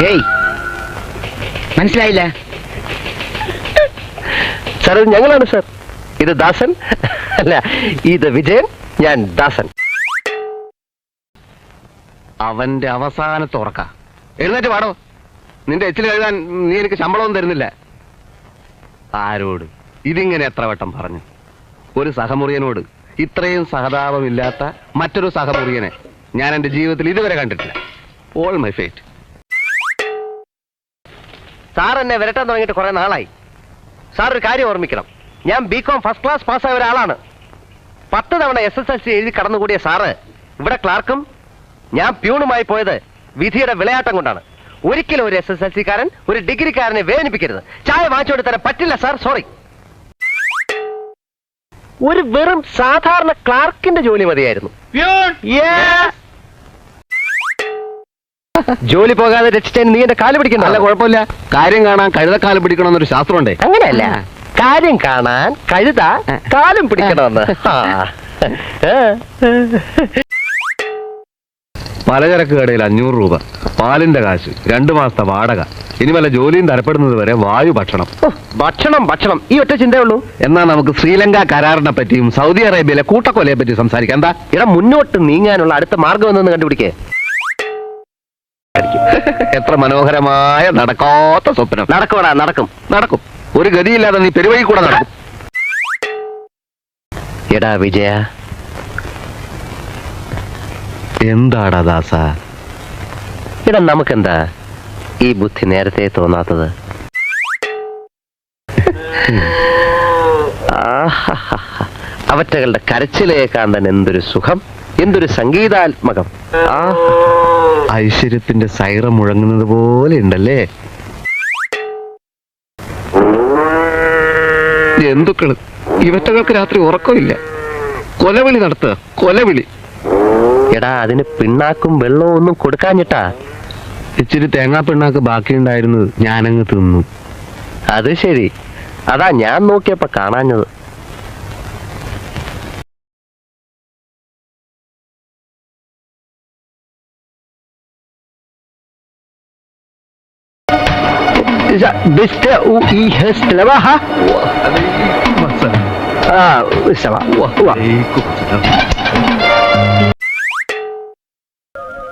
ഏയ് മനസ്സിലായില്ല സാർ ഇത് ഞങ്ങളാണ് സാർ. ഇത് ദാസൻ അല്ല, ഇത് വിജയൻ, ഞാൻ ദാസൻ. അവന്റെ അവസാനത്തെ ഉറക്ക. എഴുന്നേറ്റ് പാടോ. നിന്റെ എച്ചിൽ കഴുകാൻ നീ എനിക്ക് ശമ്പളവും തരുന്നില്ല. ആരോട് ഇതിങ്ങനെ എത്ര വട്ടം പറഞ്ഞു? ഒരു സഹമുറിയനോട് ഇത്രയും സഹതാപമില്ലാത്ത മറ്റൊരു സഹമുറിയനെ ഞാൻ എന്റെ ജീവിതത്തിൽ ഇതുവരെ കണ്ടിട്ടില്ല. All my fate. സാർ എന്നെ വരട്ടാൻ തുടങ്ങിയിട്ട് കുറെ നാളായി. സാർ ഒരു കാര്യം ഓർമ്മിക്കണം, ഞാൻ BCom ഫസ്റ്റ് ക്ലാസ് പാസ്സായ ഒരാളാണ്. 10 തവണ SSLC എഴുതി കടന്നുകൂടിയ സാറ് ഇവിടെ ക്ലാർക്കും ഞാൻ പ്യൂണുമായി പോയത് വിധിയുടെ വിളയാട്ടം കൊണ്ടാണ്. ഒരിക്കലും ഒരു SSLC-കാരൻ ഒരു ഡിഗ്രിക്കാരനെ വേദനിപ്പിക്കരുത്. ചായ വാങ്ങിച്ചോണ്ട് തരാൻ പറ്റില്ല സാർ, സോറി. ഒരു വെറും സാധാരണ ക്ലാർക്കിന്റെ ജോലി മതിയായിരുന്നു. ജോലി പോകാതെ രക്ഷിച്ചതിന് നീ എന്റെ കാല് പിടിക്കണ്ട. അല്ല, കുഴപ്പമില്ല. കാര്യം കാണാൻ കഴുതക്കാലം പിടിക്കണമെന്നൊരു ശാസ്ത്രമുണ്ടേ. അങ്ങനെയല്ല, കാര്യം കാണാൻ കഴുത കാലും പിടിക്കണമെന്ന്. പലചരക്ക് കടയിൽ 500 രൂപ, പാലിന്റെ കാശ്, 2 മാസത്തെ വാടക, ഇനി വല്ല ജോലിയും തരപ്പെടുന്നത് വരെ വായു ഭക്ഷണം. ഭക്ഷണം ഭക്ഷണം ഈ ഒറ്റ ചിന്തയുള്ളൂ. എന്നാൽ നമുക്ക് ശ്രീലങ്ക കരാറിനെ പറ്റിയും സൗദി അറേബ്യയിലെ കൂട്ടക്കൊലയെ പറ്റി സംസാരിക്കാം. എന്താ? ഇവിടെ മുന്നോട്ട് നീങ്ങാനുള്ള അടുത്ത മാർഗം എന്നൊന്ന് കണ്ടുപിടിക്കേ. എത്ര മനോഹരമായ നടക്കാത്ത സ്വപ്നം. നടക്കൂടാ, നടക്കും നടക്കും. ഒരു ഗതിയില്ലാതെ നീ പെരുവഴി കൂടെ നടക്കും. എടാ വിജയ. എന്താടാ ദാസ? എടാ നമുക്കെന്താ ഈ ബുദ്ധി നേരത്തെ തോന്നാത്തത്? അവറ്റകളുടെ കരച്ചിലേക്കാൻ തന്നെ എന്തൊരു സുഖം, എന്തൊരു സംഗീതാത്മകം. ഐശ്വര്യത്തിന്റെ സൈറം മുഴങ്ങുന്നത് പോലെ ഉണ്ടല്ലേ. ജന്തുക്കള് ഇവറ്റകൾക്ക് രാത്രി ഉറക്കമില്ല. കൊലവിളി നടത്തുക, കൊലവിളി. എടാ അതിന് പിണ്ണാക്കും വെള്ളവും ഒന്നും കൊടുക്കാഞ്ഞിട്ടാ. ഇച്ചിരി തേങ്ങാ പിണ്ണാക്ക് ബാക്കിയുണ്ടായിരുന്നത് ഞാനങ്ങ് തിന്നു. അത് ശരി, അതാ ഞാൻ നോക്കിയപ്പോ കാണാഞ്ഞത്.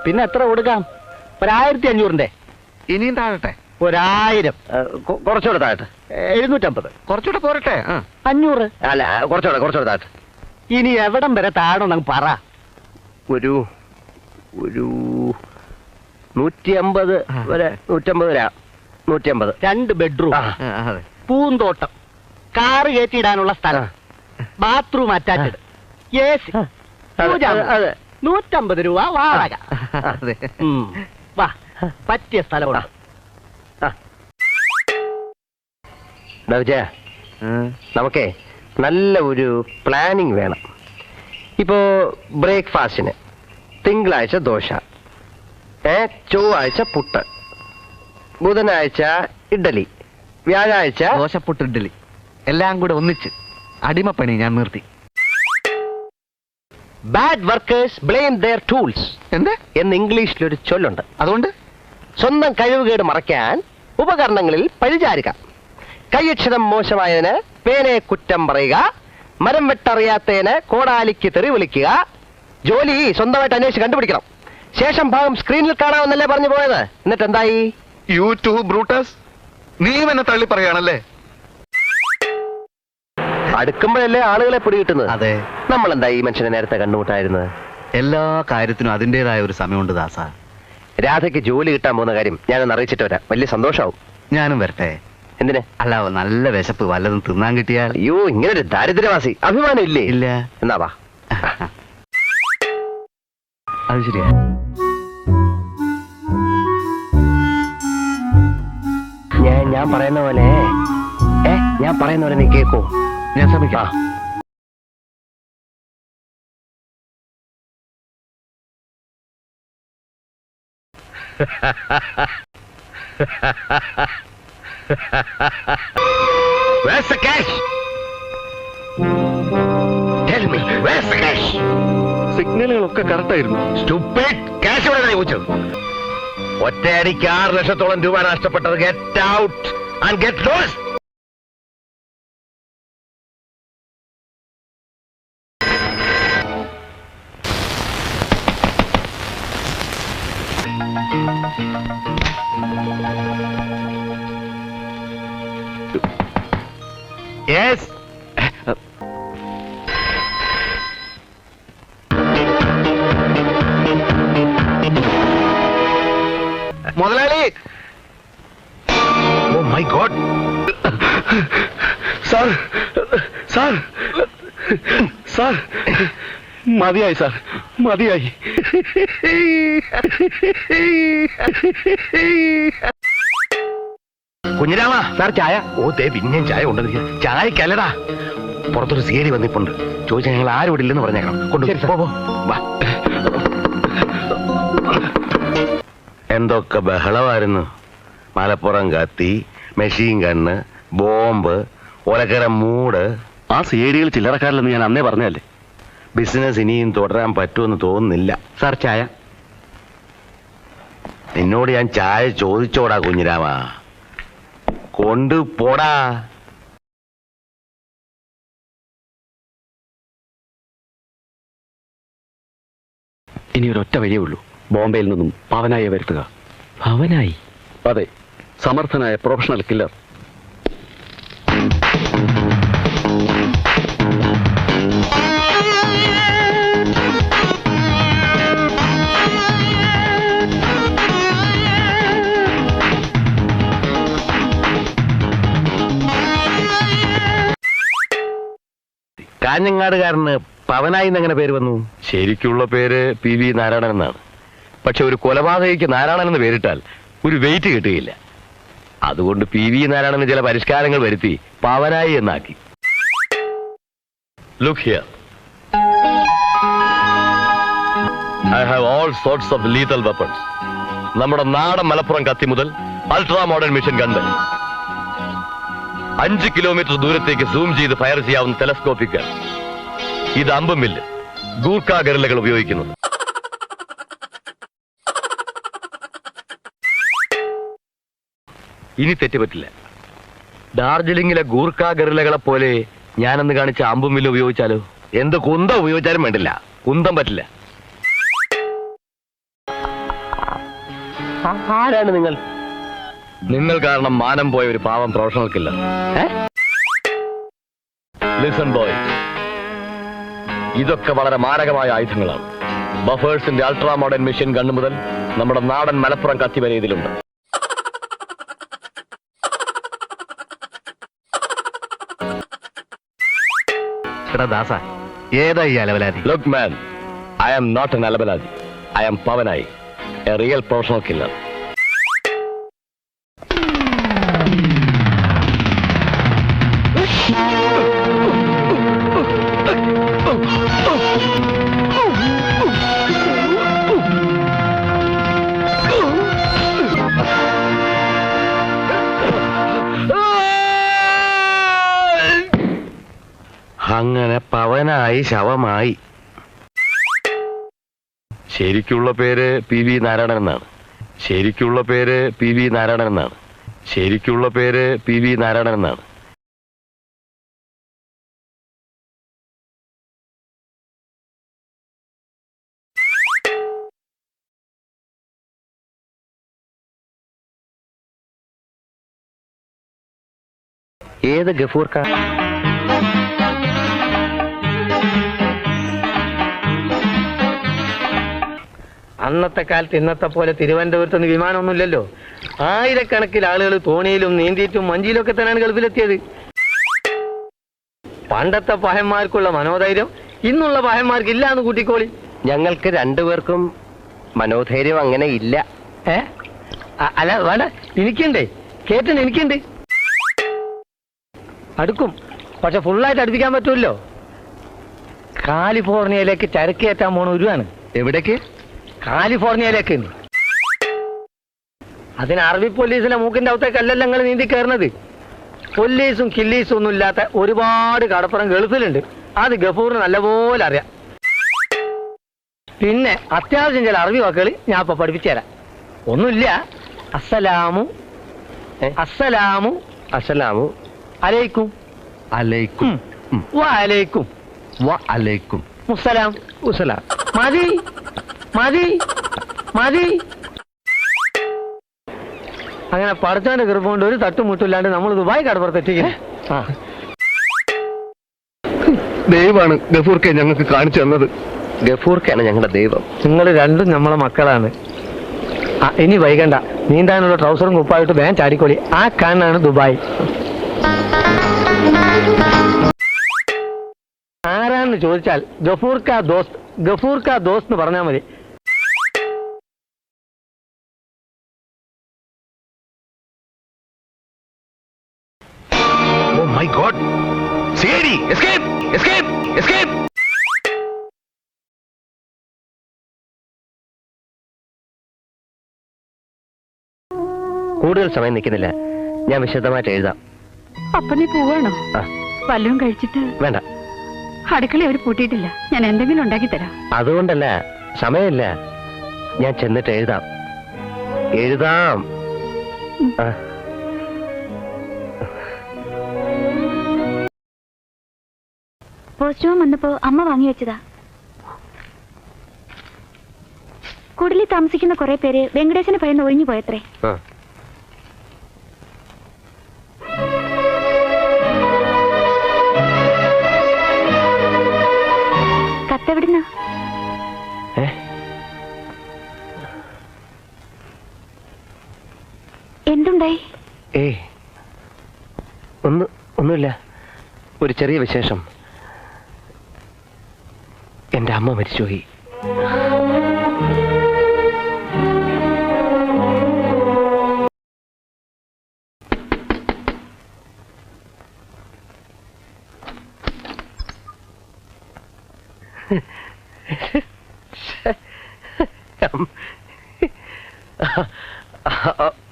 പിന്നെ എത്ര കൊടുക്കാം? 1500. ഇനിയും താഴട്ടെ? 1000. കുറച്ചുകൂടെ താഴട്ടെ. 750. കുറച്ചുകൂടെ പോരട്ടെ? 500. അല്ല, കുറച്ചുകൂടെ താഴട്ടെ. ഇനി എവിടം വരെ താഴോ നമുക്ക് പറ. ഒരു 150 വരെ. 150. 2 ബെഡ്റൂം, പൂന്തോട്ടം, കാറ് കയറ്റിയിടാനുള്ള സ്ഥലം, ബാത്റൂം അറ്റാച്ച്ഡ്, AC, 150 രൂപ വാടക. വാ, പറ്റിയ സ്ഥലമാണ്. നമുക്കേ നല്ല ഒരു പ്ലാനിങ് വേണം. ഇപ്പോ ബ്രേക്ക്ഫാസ്റ്റിന് തിങ്കളാഴ്ച ദോശ, ചൊവ്വാഴ്ച പുട്ട്, ബുധനാഴ്ച ഇഡ്ഡലി, വ്യാഴാഴ്ച ദോശപ്പുട്ട് ഇഡ്ഡലി എല്ലാം കൂടെ ഒന്നിച്ച് അടിമപ്പണി ഞാൻ നിർത്തി. Bad workers blame their tools എന്ന് ഇംഗ്ലീഷിലൊരു ചൊല്ലുണ്ട്. അതുകൊണ്ട് സ്വന്തം കഴിവുകേട് മറയ്ക്കാൻ ഉപകരണങ്ങളിൽ പഴിചാരുക. കൈയക്ഷരം മോശമായതിന് പേനയെ കുറ്റം പറയുക. മരം വെട്ടറിയാത്തതിന് കോടാലിക്ക് തെറി വിളിക്കുക. ജോലി സ്വന്തമായിട്ട് അന്വേഷിച്ച് കണ്ടുപിടിക്കണം. ശേഷം ഭാഗം സ്ക്രീനിൽ കാണാമെന്നല്ലേ പറഞ്ഞു പോയത്? എന്നിട്ട് എന്തായി? യൂട്യൂബ് ബ്രൂട്ടസ്, നീ എന്നെ തള്ളി പറയാണല്ലേ. അടുക്കുമ്പോഴല്ലേ ആളുകളെ പിടികിട്ടുന്നത്. അതെ, നമ്മൾ എന്താ ഈ മനുഷ്യനെ നേരത്തെ കണ്ടുമുട്ടായിരുന്നത്? എല്ലാ കാര്യത്തിനും അതിൻ്റെതായ ഒരു സമയമുണ്ട് ദാസ. രാധയ്ക്ക് ജോലി കിട്ടാൻ പോകുന്ന കാര്യം ഞാനൊന്ന് അറിയിച്ചിട്ട് വരാം. വലിയ സന്തോഷാവും. ഞാനും വരട്ടെ? എന്തിന്? അല്ല, നല്ല വിശപ്പ്, വല്ലതും തിന്നാൻ കിട്ടിയാൽ. അയ്യോ, ഇങ്ങനെ ഒരു ദാരിദ്ര്യവാസി അഭിമാനം ഇല്ലേ? ഇല്ല. എന്നാ വാ. അത് ശരിയാ. ഞാൻ പറയുന്ന പോലെ നീ കേക്കോ? ഞാൻ ശ്രമിക്കാം. Where's the cash? Tell me, where's the cash? സിഗ്നലുകളൊക്കെ കറക്റ്റ് ആയിരുന്നു. Stupid! Cash എവിടെയാണ് ചോദിച്ചത്? ഒറ്റയടിക്ക് 6 ലക്ഷത്തോളം രൂപ നഷ്ടപ്പെട്ടത്. Get out and get lost. Yes. മുതലാളി. Oh my God. Sir sir sir മതിയായി സാർ, മതിയായി. കുഞ്ഞിരാമ സാർ ചായ. ഓ ദേ പിന്നെയും ചായ കൊണ്ടുവന്നിരിക്കുക. ചായക്കല്ലടാ, പുറത്തൊരു സീരി വന്നിപ്പുണ്ട്. ചോദിച്ചാൽ ഞങ്ങൾ ആരും ഇവിടെ ഇല്ലെന്ന് പറഞ്ഞേക്കണം. കൊണ്ടുപോ. എന്തൊക്കെ ബഹളമായിരുന്നു. മലപ്പുറം കത്തി, മെഷീൻ ഗണ്ണ്, ബോംബ്, ഒലക്കര മൂട്. ആ സീഡികൾ ചില്ലറക്കാരില്ലെന്ന് ഞാൻ അന്നേ പറഞ്ഞല്ലേ. ബിസിനസ് ഇനിയും തുടരാൻ പറ്റുമെന്ന് തോന്നുന്നില്ല. സാർ ചായ. നിന്നോട് ഞാൻ ചായ ചോദിച്ചോടാ കുഞ്ഞിരാമ, കൊണ്ടുപോടാ. ഇനി ഒരൊറ്റ വഴിയേ ഉള്ളൂ, ബോംബെയിൽ നിന്നും പവനായെ വരുത്തുക. ഭവനായി? അതെ, സമർത്ഥനായ പ്രൊഫഷണൽ കില്ലർ. കാഞ്ഞങ്ങാടുകാരന് പവനായി എന്നെങ്ങനെ പേര് വന്നു? ശരിക്കുള്ള പേര് PV നാരായണൻ എന്നാണ്. പക്ഷെ ഒരു കൊലപാതകയ്ക്ക് നാരായണൻ എന്ന് പേരിട്ടാൽ ഒരു വെയിറ്റ് കിട്ടുകയില്ല. അതുകൊണ്ട് PV നാരായണന് ചില പരിഷ്കാരങ്ങൾ വരുത്തി പവനായി എന്നാക്കി. Look here, I have all sorts of lethal weapons. നമ്മുടെ നാടൻ മലപ്പുറം കത്തി മുതൽ അൾട്രാ മോഡേൺ മിഷൻ ഗൺ വരെ 5 കിലോമീറ്റർ ദൂരത്തേക്ക് സൂം ചെയ്ത് ഫയർ ചെയ്യാവുന്ന ടെലസ്കോപ്പിക്. ഇത് അമ്പുമില്ല്, ഗൂർഖ ഗറില്ലകൾ ഉപയോഗിക്കുന്നത്. ഇനി തെറ്റുപറ്റില്ല. ഡാർജിലിംഗിലെ ഗൂർഖ ഗറില്ലകളെ പോലെ ഞാനെന്ന് കാണിച്ച അമ്പുമില്ല് ഉപയോഗിച്ചാലോ? എന്ത് കുന്തം ഉപയോഗിച്ചാലും വേണ്ടില്ല, കുന്തം പറ്റില്ല. ആരാണ് നിങ്ങൾ? നിങ്ങൾ കാരണം മാനം പോയ ഒരു പാവം പ്രൊഫഷണൽ കില്ലർ. ലിസൺ ബോയ്, ഇതൊക്കെ വളരെ മാരകമായ ആയുധങ്ങളാണ്. ബഫേഴ്സിന്റെ അൾട്രാ മോഡേൺ മെഷീൻ ഗണ്ണ് മുതൽ നമ്മുടെ നാടൻ മലപ്പുറം കത്തി വരെ ഇതിലുണ്ട്. ദാസ, ഏതാ ഈ അലവലാതി? Look man, I am not an അലബലാദി. I am Pavanayi, a real professional killer. അങ്ങനെ പവനായി ശവമായി. ശരിക്കുള്ള പേര് PV നാരായണൻ എന്നാണ്. ശരിക്കുള്ള പേര് PV നാരായണൻ എന്നാണ്. ശരിക്കുള്ള പേര് PV നാരായണൻ എന്നാണ്. ഏത് ഗഫൂർക്ക? അന്നത്തെ കാലത്ത് ഇന്നത്തെ പോലെ തിരുവനന്തപുരത്ത് നിന്ന് വിമാനമൊന്നുമില്ലല്ലോ. ആയിരക്കണക്കിന് ആളുകൾ തോണിയിലും നീന്തിയിട്ടും മഞ്ചിയിലൊക്കെ തന്നെയാണ് ഗൾഫിലെത്തിയത്. പണ്ടത്തെ പഹന്മാർക്കുള്ള മനോധൈര്യം ഇന്നുള്ള പഹന്മാർക്ക് ഇല്ല എന്ന് കൂട്ടിക്കോളി. ഞങ്ങൾക്ക് രണ്ടുപേർക്കും മനോധൈര്യം അങ്ങനെ ഇല്ല. അല്ല വേണ്ട, എനിക്കുണ്ടേ, കേട്ടിന് എനിക്കുണ്ട്. അടുക്കും, പക്ഷെ ഫുള്ളായിട്ട് അടുപ്പിക്കാൻ പറ്റുമല്ലോ. കാലിഫോർണിയയിലേക്ക് ചരക്ക് കയറ്റാൻ പോണ ഒരുവാണ്. എവിടേക്ക്? കാലിഫോർണിയയിലേക്ക്. അതിന് അറബി പോലീസിലെ മൂക്കിന്റെ അകത്തേക്കല്ലല്ലോ ഞങ്ങൾ നീന്തി കയറുന്നത്. പോലീസും കില്ലീസും ഒന്നും ഇല്ലാത്ത ഒരുപാട് കടപ്പുറം ഗൾഫിലുണ്ട്. അത് ഗഫൂറിന് നല്ലപോലെ അറിയാം. പിന്നെ അത്യാവശ്യം ചില അറബി വാക്കുകൾ ഞാൻ ഇപ്പൊ പഠിപ്പിച്ചു തരാം. ഒന്നുമില്ല. അസ്സലാമു അസ്സലാമു അസ്സലാമു അലൈക്കും അലൈക്കും. വഅലൈക്കും വ അലൈക്കും. മുസ്സലാം. ഉസലാം. മതി മതി മതി. അങ്ങനെ പടച്ചാന്റെ കൃപ കൊണ്ട് ഒരു തട്ടുമുട്ടില്ലാണ്ട് നമ്മൾ ദുബായ് കടപ്പുറത്തെത്തിക്കുന്നു. ആ ദൈവമാണ് ഗഫൂർക്കെ ഞങ്ങൾക്ക് കാണിച്ചു തന്നത്. ഗഫൂർക്കാണ് ഞങ്ങളുടെ ദൈവം. നിങ്ങൾ രണ്ടും നമ്മളെ മക്കളാണ്. ഇനി വൈകണ്ട, നീന്താനുള്ള ട്രൗസറും കുപ്പായിട്ട് വേഗം ചാടിക്കോളി. ആ കാണാണ് ദുബായ്. ആരാന്ന് ചോദിച്ചാൽ ഗഫൂർക്ക ദോസ്ത്, ഗഫൂർക്ക ദോസ്ത് എന്ന് പറഞ്ഞാൽ മതി. Oh my God! CID! Escape! Escape! Escape! കൂടുതൽ സമയം നിൽക്കുന്നില്ല, ഞാൻ വിശദമായിട്ട് എഴുതാം. അപ്പൊ നീ പോവാണോ? ആ. വല്ലതും കഴിച്ചിട്ട്? വേണ്ട. അടുക്കള അവർ പൂട്ടിയിട്ടില്ല, ഞാൻ എന്തെങ്കിലും ഉണ്ടാക്കി തരാം. അതുകൊണ്ടല്ല, സമയമില്ല. ഞാൻ ചെന്നിട്ട് എഴുതാം. എഴുതാം. ആ. പോസ്റ്റ്മാൻ വന്നപ്പോ അമ്മ വാങ്ങി വെച്ചതാ. കുടിലിൽ താമസിക്കുന്ന കുറെ പേര് വെങ്കടേശന് ഭയന്ന് ഒഴിഞ്ഞു പോയത്രേ. ആ. കത്തെവിടുന്ന? എന്തുണ്ടായി? ഒന്നുമില്ല. ഒരു ചെറിയ വിശേഷം. എന്റെ അമ്മ മരിച്ചുപോയി.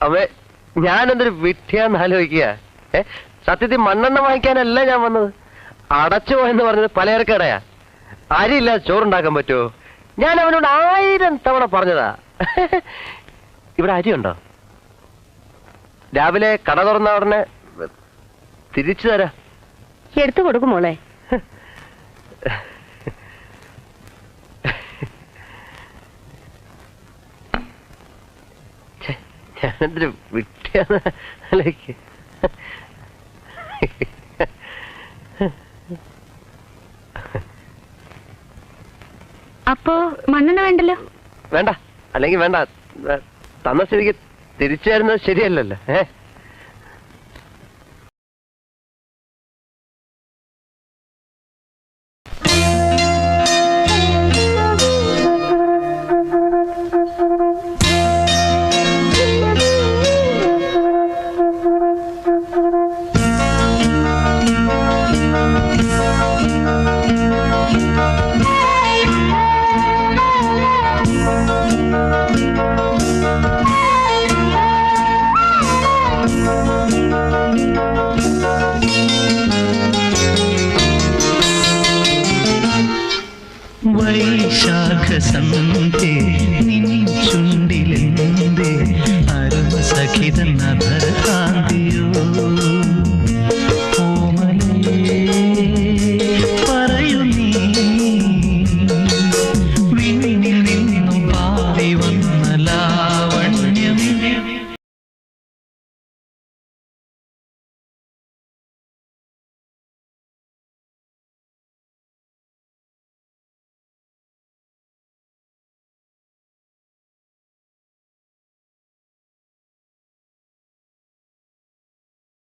അമ്മേ, ഞാനെന്തൊരു വിട്ടിയാന്ന് ആലോചിക്കുക. സത്യത്തിൽ മണ്ണെണ്ണ വാങ്ങിക്കാനല്ല ഞാൻ വന്നത്. അടച്ചു പോയെന്ന് പറഞ്ഞത് പലചരക്കടയാ. അരിയില്ലാതെ ചോറുണ്ടാക്കാൻ പറ്റുമോ? ഞാൻ അവനോട് 1000 തവണ പറഞ്ഞതാ. ഇവിടെ അരിയുണ്ടോ? രാവിലെ കട തുറന്ന ഉടനെ തിരിച്ചു തരാ. എടുത്തു കൊടുക്കും മോളെ. ഞാനെന്തൊരു വിട്ടിയാന്ന് ആലോചിക്കുക. അപ്പോ മണ്ണെണ്ണ വേണ്ടല്ലോ? വേണ്ട, അല്ലെങ്കിൽ വേണ്ട. തന്ന സ്ഥിതിക്ക് തിരിച്ചു തരുന്നത് ശരിയല്ലല്ലോ. वैशाख संते